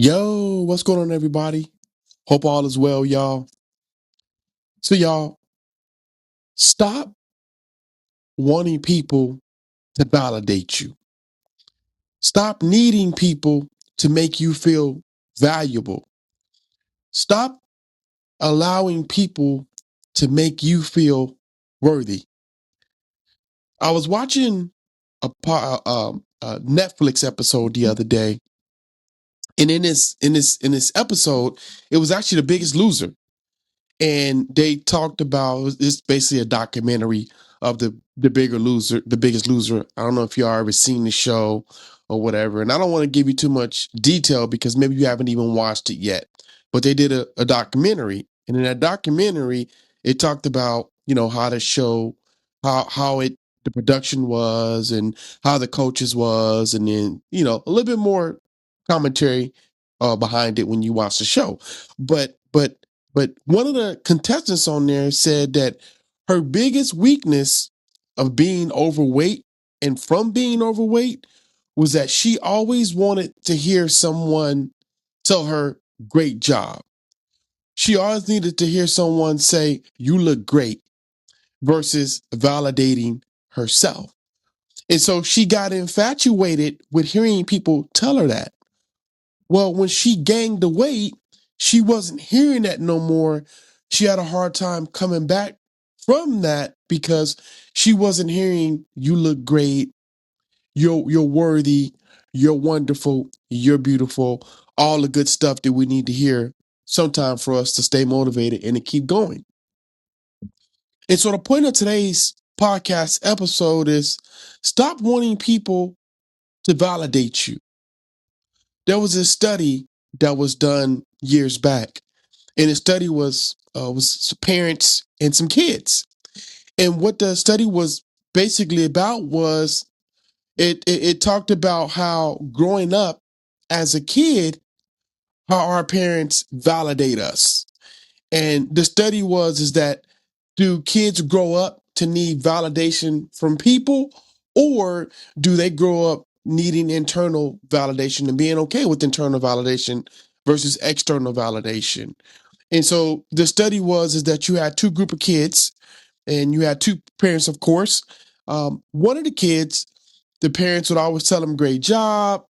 Yo, what's going on, everybody? Hope all is well, y'all. So, y'all, stop wanting people to validate you. Stop needing people to make you feel valuable. Stop allowing people to make you feel worthy. I was watching a Netflix episode the other day, and in this episode, it was actually The Biggest Loser. And they talked about it's basically a documentary of the biggest loser. I don't know if y'all ever seen the show or whatever, and I don't want to give you too much detail because maybe you haven't even watched it yet. But they did a documentary, and in that documentary, it talked about how the show, how it the production was, and how the coaches was, and then a little bit more commentary behind it when you watch the show. But one of the contestants on there said that her biggest weakness of being overweight and from being overweight was that she always wanted to hear someone tell her, great job. She always needed to hear someone say, you look great, versus validating herself. And so she got infatuated with hearing people tell her that. Well, when she gained the weight, she wasn't hearing that no more. She had a hard time coming back from that because she wasn't hearing you look great, you're worthy, you're wonderful, you're beautiful, all the good stuff that we need to hear sometime for us to stay motivated and to keep going. And so the point of today's podcast episode is stop wanting people to validate you. There was a study that was done years back, and the study was parents and some kids. And what the study was basically about was it talked about how growing up as a kid, how our parents validate us. And the study was is that do kids grow up to need validation from people, or do they grow up needing internal validation and being okay with internal validation versus external validation? And so the study was is that you had two group of kids and you had two parents, of course. One of the kids, the parents would always tell them, great job.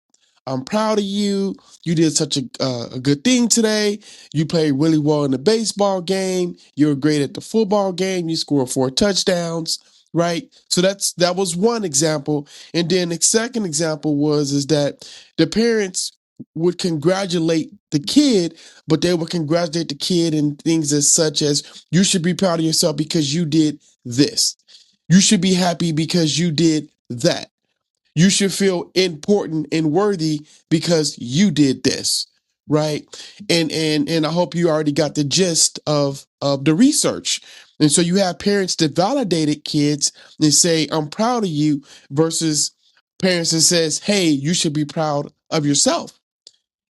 I'm proud of you. You did such a good thing today. You played really well in the baseball game. You were great at the football game. You scored 4 touchdowns, right? So that was one example. And then the second example was is that the parents would congratulate the kid, but they would congratulate the kid in things as such as you should be proud of yourself because you did this. You should be happy because you did that. You should feel important and worthy because you did this, right? And I hope you already got the gist of the research. And so you have parents that validated kids and say, I'm proud of you, versus parents that says, hey, you should be proud of yourself.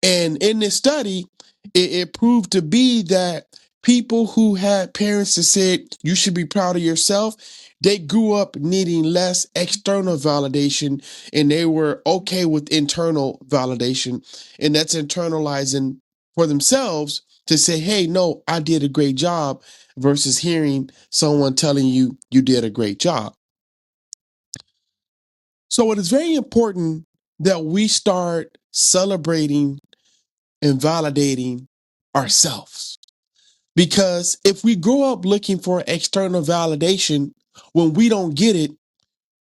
And in this study, it proved to be that people who had parents that said you should be proud of yourself, they grew up needing less external validation and they were okay with internal validation. And that's internalizing for themselves to say, hey, no, I did a great job, versus hearing someone telling you you did a great job. So it is very important that we start celebrating and validating ourselves. Because if we grow up looking for external validation, when we don't get it,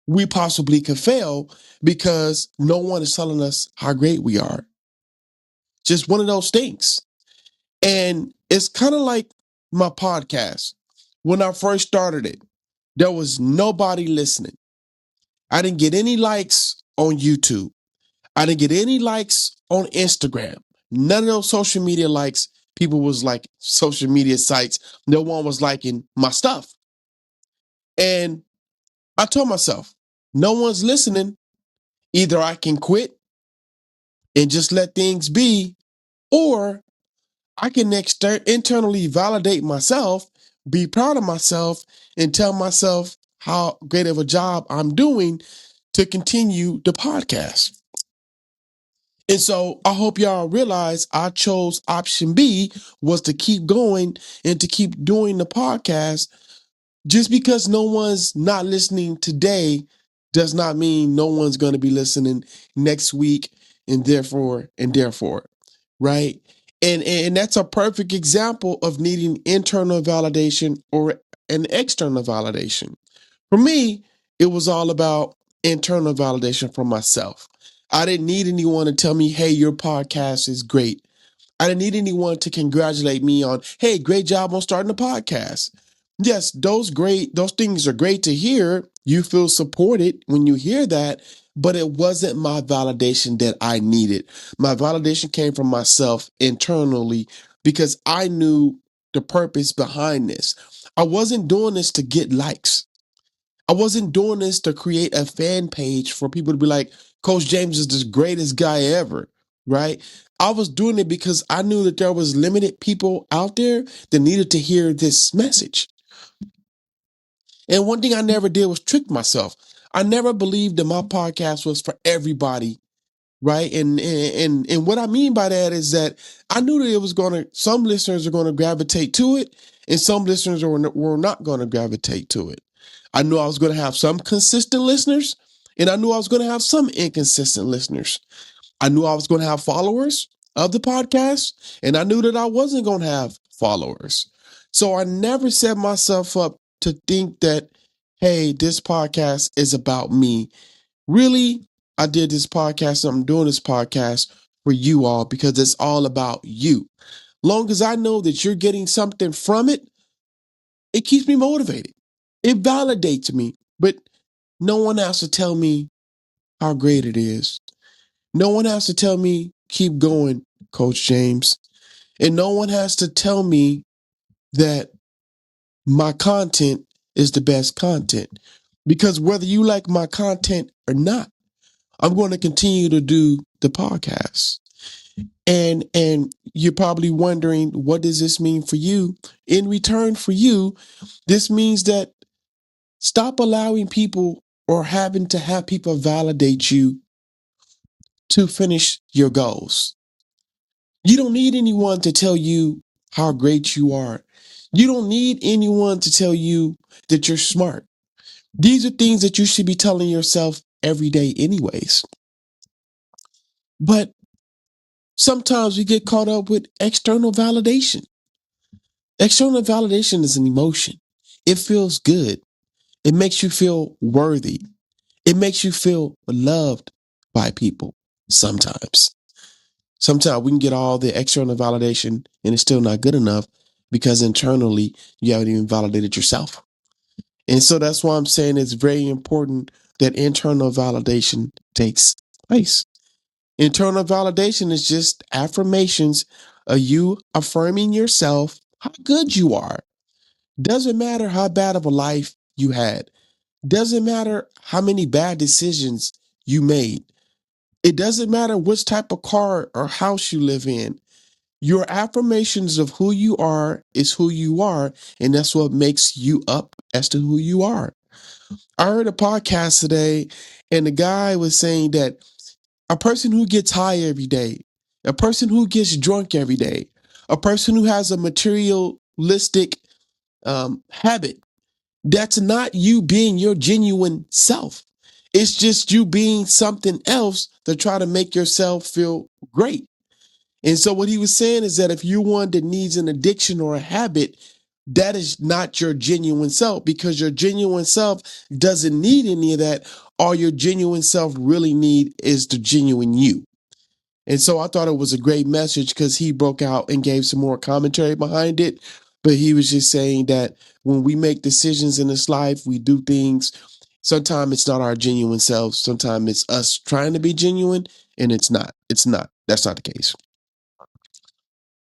we possibly could fail because no one is telling us how great we are. Just one of those things. And it's kind of like my podcast. When I first started it, there was nobody listening. I didn't get any likes on YouTube. I didn't get any likes on Instagram. None of those social media likes. People was like social media sites. No one was liking my stuff. And I told myself, no one's listening. Either I can quit and just let things be, or I can internally validate myself, be proud of myself, and tell myself how great of a job I'm doing to continue the podcast. And so I hope y'all realize I chose option B was to keep going and to keep doing the podcast. Just because no one's not listening today does not mean no one's going to be listening next week and therefore, right? And that's a perfect example of needing internal validation or an external validation. For me, it was all about internal validation from myself. I didn't need anyone to tell me, hey, your podcast is great. I didn't need anyone to congratulate me on, hey, great job on starting a podcast. Yes, those things are great to hear. You feel supported when you hear that, but it wasn't my validation that I needed. My validation came from myself internally because I knew the purpose behind this. I wasn't doing this to get likes. I wasn't doing this to create a fan page for people to be like, Coach James is the greatest guy ever, right? I was doing it because I knew that there was limited people out there that needed to hear this message. And one thing I never did was trick myself. I never believed that my podcast was for everybody, right? And what I mean by that is that I knew that it was some listeners are going to gravitate to it, and some listeners were not going to gravitate to it. I knew I was going to have some consistent listeners, and I knew I was going to have some inconsistent listeners. I knew I was going to have followers of the podcast, and I knew that I wasn't going to have followers. So I never set myself up to think that, hey, this podcast is about me. Really, I did this podcast. I'm doing this podcast for you all because it's all about you. Long as I know that you're getting something from it, it keeps me motivated. It validates me, but no one has to tell me how great it is. No one has to tell me, keep going, Coach James. And no one has to tell me that my content is the best content. Because whether you like my content or not, I'm going to continue to do the podcast. And you're probably wondering, what does this mean for you? In return for you, this means that stop allowing people or having to have people validate you to finish your goals. You don't need anyone to tell you how great you are. You don't need anyone to tell you that you're smart. These are things that you should be telling yourself every day, anyways. But sometimes we get caught up with external validation. External validation is an emotion. It feels good. It makes you feel worthy. It makes you feel loved by people sometimes. Sometimes we can get all the external validation and it's still not good enough because internally you haven't even validated yourself. And so that's why I'm saying it's very important that internal validation takes place. Internal validation is just affirmations of you affirming yourself how good you are. Doesn't matter how bad of a life you had. Doesn't matter how many bad decisions you made. It doesn't matter which type of car or house you live in. Your affirmations of who you are is who you are, and that's what makes you up as to who you are. I heard a podcast today, and the guy was saying that a person who gets high every day, a person who gets drunk every day, a person who has a materialistic habit, that's not you being your genuine self. It's just you being something else to try to make yourself feel great. And so what he was saying is that if you're one that needs an addiction or a habit, that is not your genuine self because your genuine self doesn't need any of that. All your genuine self really need is the genuine you. And so I thought it was a great message because he broke out and gave some more commentary behind it. But he was just saying that when we make decisions in this life, we do things. Sometimes it's not our genuine self. Sometimes it's us trying to be genuine, and it's not. It's not. That's not the case.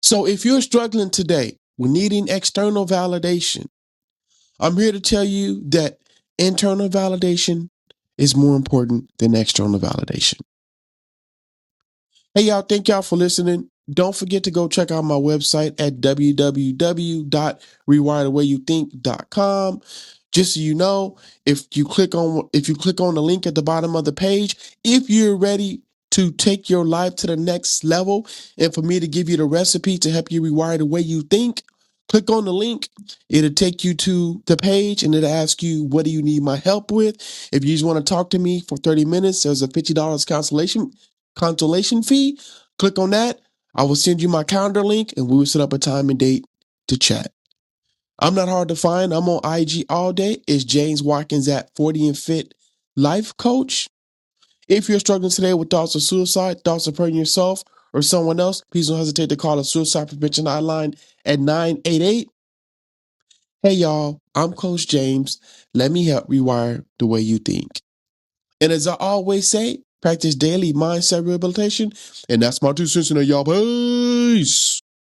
So if you're struggling today with needing external validation, I'm here to tell you that internal validation is more important than external validation. Hey, y'all, thank y'all for listening. Don't forget to go check out my website at www.rewirethewayouthink.com. Just so you know, if you click on the link at the bottom of the page, if you're ready to take your life to the next level and for me to give you the recipe to help you rewire the way you think, click on the link. It'll take you to the page and it'll ask you, what do you need my help with? If you just want to talk to me for 30 minutes, there's a $50 consolation fee. Click on that. I will send you my calendar link and we will set up a time and date to chat. I'm not hard to find. I'm on IG all day. It's James Watkins at 40 and Fit Life Coach. If you're struggling today with thoughts of suicide, thoughts of hurting yourself or someone else, please don't hesitate to call a suicide prevention hotline at 988. Hey, y'all, I'm Coach James. Let me help rewire the way you think. And as I always say, practice daily mindset rehabilitation. And that's my 2 cents in there, y'all. Peace.